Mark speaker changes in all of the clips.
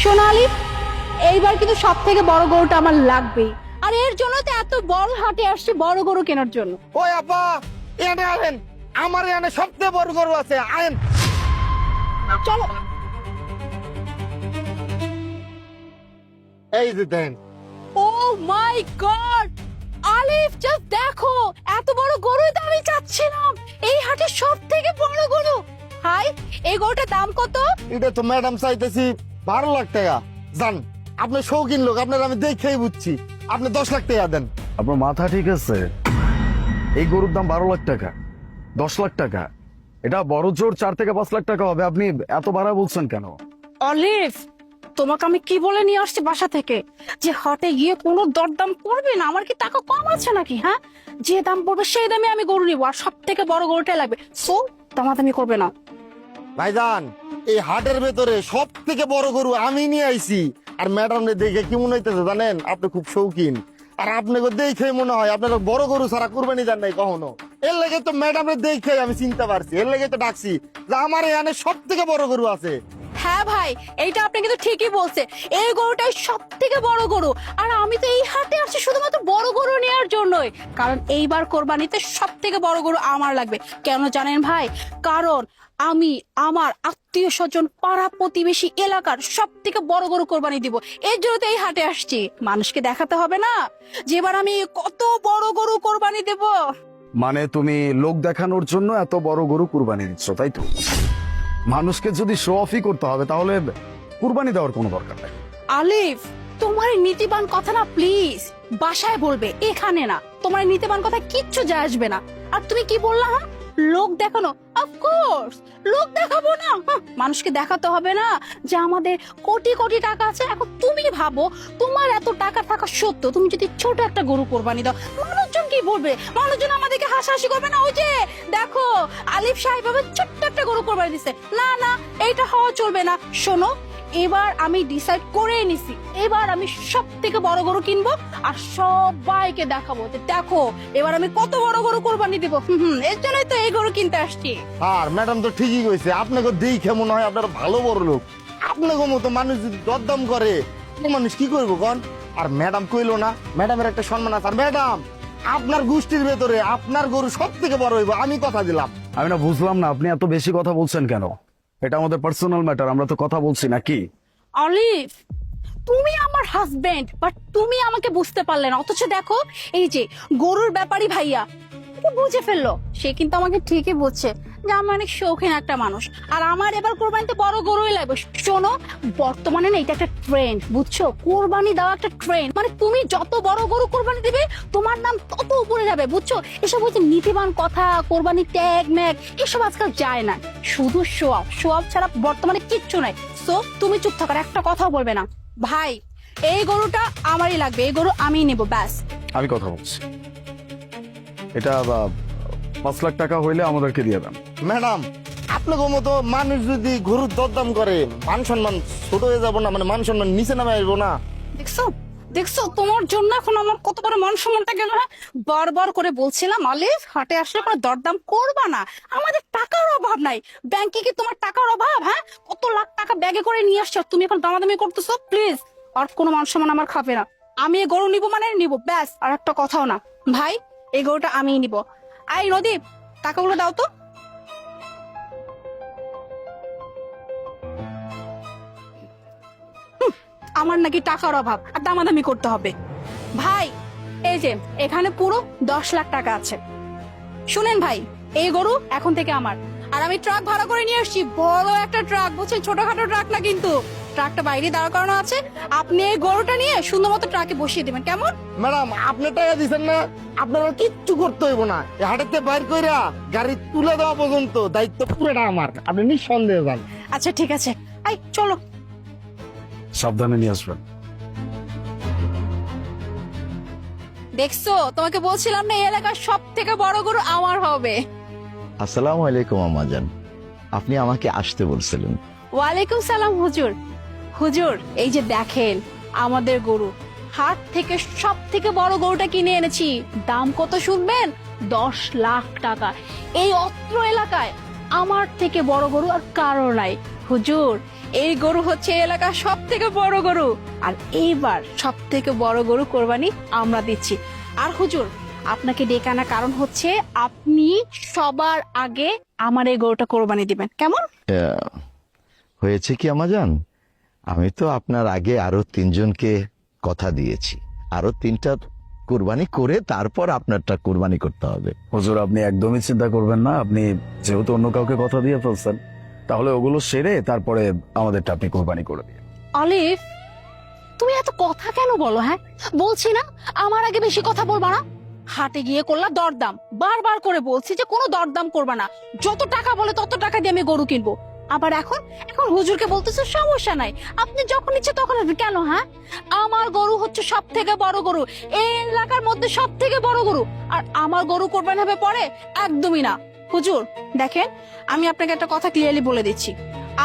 Speaker 1: সোনালি, এইবার কিন্তু সব থেকে বড় গরুটা আমার লাগবেই। আর এর জন্য তো এত বড় হাটে আসছে বড় গরু কেনার জন্য।
Speaker 2: ওই আপা, এনে আনেন, আমার এনে সবচেয়ে বড় গরু আছে, আনেন।
Speaker 1: চলো।
Speaker 2: এই যে দেন।
Speaker 1: ও মাই গড, আলিফ জাস্ট দেখো, এত বড় গরুই তো আমি চাচ্ছিলাম। এই হাটে সব থেকে বড় গরু। হাই, এই গরুটার দাম কত?
Speaker 2: এটা তো ম্যাডাম চাইতেছি 12 লাখ টাকা। জান, আপনি শৌখিন লোক, আপনার আমি দেখেই বুঝছি, আপনি 10 লাখ টাকা দেন।
Speaker 3: আপনার মাথা ঠিক আছে? এই গরুর দাম 12 লাখ টাকা, 10 লাখ টাকা, এটা বড় জোর 4 থেকে 5 লাখ টাকা হবে। আপনি এত বাড়া বলছেন কেন?
Speaker 1: অলিভ, তোমাকে আমি কি বলে নিয়ে আসছি বাসা থেকে যে হাটে গিয়ে কোনো দরদাম করবে না? আমার কি টাকা কম আছে নাকি? হ্যাঁ, যে দাম পড়বে সেই দামে আমি গরু নিবো, আর সব থেকে বড় গরুটাই লাগবে। সো দামাদামি করবে না।
Speaker 2: ভাইজান, এই হাটের ভেতরে সব থেকে বড় গরু আমি নিয়ে আইছি। আর ম্যাডাম দেখে কি মনে হইতেছে জানেন? আপনি খুব শৌখিন, আর আপনাকে দেখে মনে হয় আপনারা বড় গরু ছাড়া কুরবানি দেন নাই কখনো। এর লেগে তো ম্যাডাম দেখে আমি চিনতে পারছি, এর লেগে তো ডাকছি যে আমার এখানে সব থেকে বড় গরু আছে।
Speaker 1: হ্যাঁ ভাই, এইটা আপনি কিন্তু ঠিকই বলছে, এই গরুটাই সব থেকে বড় গরু। আর আমি তো এই হাটে আসছি শুধুমাত্র বড় গরু নেওয়ার জন্যই, কারণ এইবার কোরবানিতে সব থেকে বড় গরু আমার লাগবে। কেন জানেন ভাই? কারণ আমি আমার আত্মীয় স্বজন, পাড়া প্রতিবেশী, এলাকার সব থেকে বড় গরু কোরবানি দিব। এর জন্য তো এই হাটে আসছি, মানুষকে দেখাতে হবে না যে এবার আমি কত বড় গরু কোরবানি দেব।
Speaker 3: মানে তুমি লোক দেখানোর জন্য এত বড় গরু কুরবানি দিচ্ছ, তাই তো? মানুষকে যদি শো অফই করতে হবে তাহলে কুরবানি দেওয়ার কোনো দরকার নেই।
Speaker 1: আলিফ, তোমার এই নীতিবান কথা না প্লিজ বাসায় বলবে, এখানে না। তোমার এই নীতিবান কথা কিচ্ছু যায় আসবে না। আর তুমি কি বললা? হ্যাঁ, লোক দেখানো? অফকোর্স লোক দেখাবো না। মানুষকে দেখাতে হবে না যে আমাদের কোটি কোটি টাকা আছে। এখন তুমি ভাবো, তোমার এত টাকা থাকা সত্ত্বেও তুমি যদি ছোট একটা গরু কোরবানি দাও, মানুষজন কি বলবে? মানুষজন আমাদেরকে হাসাহাসি করবে না? ওই যে দেখো, আলিফ সাহেব আবার ছোট্ট একটা গরু কোরবানি দিছে। না না, এইটা হওয়া চলবে না। শোনো, এবার আমি ডিসাইড করে নিছি, এবার আমি সব থেকে বড় গরু কিনবো আর সবাইকে দেখাবো যে দেখো এবার আমি কত বড় গরু কোরবানি দিব। এর জন্যই তো এই গরু কিনতে আসছি।
Speaker 2: আর ম্যাডাম তো ঠিকই কইছে, আপনাকে দেখে মনে হয় আপনারা ভালো বড় লোক। আপনাকে মতো মানুষ যদি দরদাম করে, মানুষ কি করবো কন? আর ম্যাডাম কইলো না, ম্যাডামের একটা সম্মান আছে। আর ম্যাডাম, আপনার গোষ্ঠীর ভেতরে আপনার গরু সব থেকে বড় হইব, আমি কথা দিলাম।
Speaker 3: আমি না বুঝলাম না আপনি এত বেশি কথা বলছেন কেন? এটা আমাদের পার্সোনাল ম্যাটার, আমরা তো কথা বলছি নাকি?
Speaker 1: অলিভ, তুমি আমার হাজবেন্ড, বাট তুমি আমাকে বুঝতে পারলে না। অথচ দেখো, এই যে গরুর ব্যাপারী ভাইয়া এটা বুঝে ফেললো। সে কিন্তু আমাকে ঠিকই বুঝছে যে আমি অনেক শৌখিন একটা মানুষ, আর আমার এবার কোরবানিতে বড় গরুই লাগবে। শোনো, বর্তমানে না এটা একটা ট্রেন্ড, বুঝছো? কোরবানি দেওয়া একটা ট্রেন্ড। মানে তুমি যত বড় গরু কোরবানি দিবে, তোমার নাম তত উপরে যাবে, বুঝছো? এসব হচ্ছে নীতিবান কথা, কোরবানি ট্যাগ ম্যাগ এসব আজকাল যায় না। শুধু শো অফ, শো অফ ছাড়া বর্তমানে কিচ্ছু নাই। সো তুমি চুপ থাকার একটা কথাও বলবে না। ভাই, এই গরুটা আমারই লাগবে, এই গরু আমি নেব, ব্যাস।
Speaker 3: আমি কথা বলছি, এটা 5 লাখ টাকা হইলে আমাদেরকে দিয়ে দেন।
Speaker 2: ম্যাডাম, আপনাকে মতো মানুষ যদি গরুর দরদাম করে, মান সম্মান ছোট হয়ে যাবো না? মানে মান সম্মান নিচে নামে আসবো না?
Speaker 1: দেখছো দেখছো, তোমার জন্য এখন আমার কত বড় মান সম্মানটা গেল। হ্যাঁ, বারবার করে বলছিলাম আলিফ, হাটে আসলে কোনো দরদাম করবা না। আমাদের টাকার অভাব নাই। ব্যাংকে কি তোমার টাকার অভাব? হ্যাঁ, কত লাখ টাকা ব্যাগে করে নিয়ে আসছো, তুমি এখন দামাদামি করতেছো? প্লিজ, আর কোনো মান সম্মান আমার খাবে না। আমি এই গরু নিবো মানে নিবো, ব্যাস, আর একটা কথাও না। ভাই, এই গরুটা আমিই নিবো। আই নদীপ, টাকাগুলো দাও তো। আমার নাকি টাকার অভাব আর দামাদামি করতে হবে? ভাই, এই যে এখানে পুরো 10 লাখ টাকা আছে। শুনেন ভাই, এই গরু এখন থেকে আমার। আর আমি ট্রাক ভাড়া করে নিয়ে আসছি, বড় একটা ট্রাক, বুঝছেন? ছোটখাটো ট্রাক না কিন্তু। ট্রাকটা বাইরে দাঁড় করানো আছে। আপনি এই গরুটা নিয়ে সুন্দর মতো ট্রাকে বসিয়ে দিবেন, কেমন?
Speaker 2: ম্যাডাম, আপনি টাকা দিচ্ছেন না, আপনারা কিচ্ছু করতে হইব না। এই হাটেতে বাইর কইরা গাড়ি তুলে দেওয়া পর্যন্ত দায়িত্ব পুরোটা আমার, আপনি নিঃসন্দেহে যান।
Speaker 1: আচ্ছা ঠিক আছে, আই চলো।
Speaker 3: সাবধানে নিয়ে আসবেন।
Speaker 1: দেখছো, তোমাকে বলছিলাম না এই এলাকার সব থেকে বড় গরু আমার হবে।
Speaker 4: আসসালামু আলাইকুম আম্মাজান, আপনি আমাকে আসতে বলছিলেন।
Speaker 1: ওয়ালাইকুম সালাম হুজুর। হুজুর, এই যে দেখেন আমাদের গরু, হাট থেকে সব থেকে বড় গরুটা কিনে এনেছি। দাম কত শুনবেন? 10 লাখ টাকা। এই অত্র এলাকায় আমার থেকে বড় গরু আর কারো নাই। হুজুর, এই গরু হচ্ছে এই এলাকার সব থেকে বড় গরু, আর এইবার সব থেকে বড় গরু কোরবানি আমরা দিচ্ছি। আর হুজুর, আপনাকে ডেকে আনার কারণ হচ্ছে আপনি সবার আগে আমার এই গরুটা কোরবানি দিবেন, কেমন?
Speaker 4: হয়েছে কি আমাজান, আমি তো আপনার আগে আরো 3 জনকে কথা দিয়েছি, আরো 3টা কুরবানি করে তারপর আপনারটা কুরবানি করতে হবে।
Speaker 3: হুজুর, আপনি একদমই চিন্তা করবেন না। আপনি যেহেতু অন্য কাউকে কথা দিয়ে ফেলছেন, তাহলে ওগুলো সেরে তারপরে আমাদেরটা আপনি কোরবানি করে দিন।
Speaker 1: অলিভ, তুমি এত কথা কেন বলো? হ্যাঁ, বলছি না আমার আগে বেশি কথা বলবা না। হাটে গিয়ে করলা দরদাম, বারবার করে বলছি যে কোনো দরদাম করবা না, যত টাকা বলে তত টাকা দিয়ে আমি গরু কিনবো। আবার এখন এখন হুজুরকে বলতেছো সমস্যা নাই, আপনি যখন ইচ্ছে তখন আসবেন। কেন? হ্যাঁ, আমার গরু হচ্ছে সব থেকে বড় গরু, এই এলাকার মধ্যে সব থেকে বড় গরু, আর আমার গরু কোরবানি হবে পরে? একদমই না। হুজুর দেখেন, আমি আপনাকে একটা কথা ক্লিয়ারলি বলে দিচ্ছি,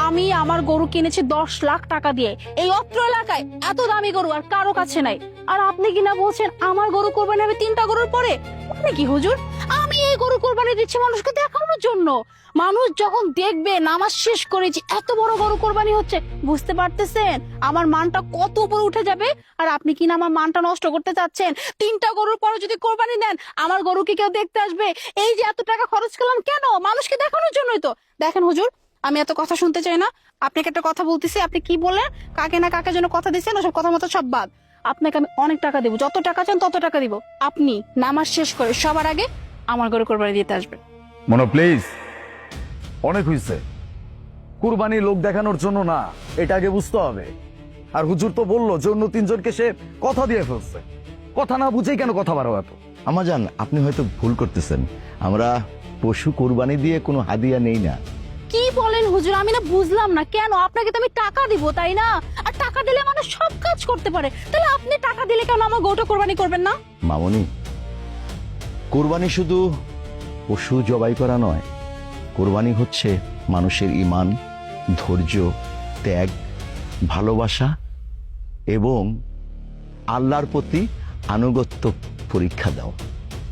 Speaker 1: আমি আমার গরু কিনেছি 10 লাখ টাকা দিয়ে। এই অত্র এলাকায় এত দামি গরু আর কারো কাছে নাই। আর আপনি কিনা বলছেন আমার গরু কোরবানি হবে 3টা গরুর পরে? মানে কি হুজুর? আমি এই গরু কোরবানি দিচ্ছি মানুষকে দেখানোর জন্য। মানুষ যখন দেখবে নামাজ শেষ করেছি এত বড় গরু কোরবানি হচ্ছে, বুঝতে পারতেছেন আমার মানটা কত উপরে উঠে যাবে? আর আপনি কিনা আমার মানটা নষ্ট করতে চাচ্ছেন। 3টা গরুর পরে যদি কোরবানি দেন, আমার গরু কি কেউ দেখতে আসবে? এই যে এত টাকা খরচ করলাম কেন? মানুষকে দেখানোর জন্যই তো। দেখেন হুজুর, আমি এত কথা শুনতে চাই না। আপনাকে একটা কথা বলতেছি, আপনি কি বলেন, কাকে না কাকে জন্য কথা দিচ্ছেন, ওসব কথা মতো সব বাদ। আপনাকে আমি অনেক টাকা দেবো, যত টাকা চান তত টাকা দিব। আপনি নামাজ শেষ করে সবার আগে আমার গরু কোরবানি দিতে আসবেন।
Speaker 3: মনো, প্লিজ, অনেক হয়েছে। কুরবানি লোক দেখানোর জন্য না, এটা আগে বুঝতে হবে। আর হুজুর তো বললো যে অন্য 3 জনকে সে কথা দিয়ে ফেলছে। কথা না বুঝেই কেন কথা বাড়ো এত?
Speaker 4: আমাজান, আপনি হয়তো ভুল করতেছেন, আমরা পশু কোরবানি দিয়ে কোনো হাদিয়া নেই না।
Speaker 1: কি বলেন হুজুর? আমি না বুঝলাম না, কেন? আপনাকে তো আমি টাকা দিব, তাই না? আর টাকা দিলে মানুষ সব কাজ করতে পারে, তাহলে আপনি টাকা দিলে কেন আমার গরুটা কোরবানি করবেন না?
Speaker 4: মামনি, কোরবানি শুধু পশু জবাই করা নয়, কোরবানি হচ্ছে মানুষের ঈমান, ধৈর্য, ত্যাগ, ভালোবাসা এবং আল্লাহর প্রতি আনুগত্য পরীক্ষা দাও।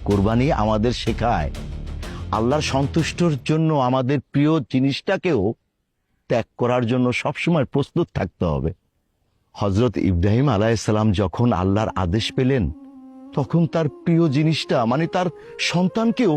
Speaker 4: কোরবানি আমাদের শেখায় আল্লাহর সন্তুষ্টর জন্য আমাদের প্রিয় জিনিসটাকেও ত্যাগ করার জন্য সবসময় প্রস্তুত থাকতে হবে। হযরত ইব্রাহিম আলাইহিসসালাম যখন আল্লাহর আদেশ পেলেন, তখন তার প্রিয় জিনিসটা মানে তার সন্তানকেও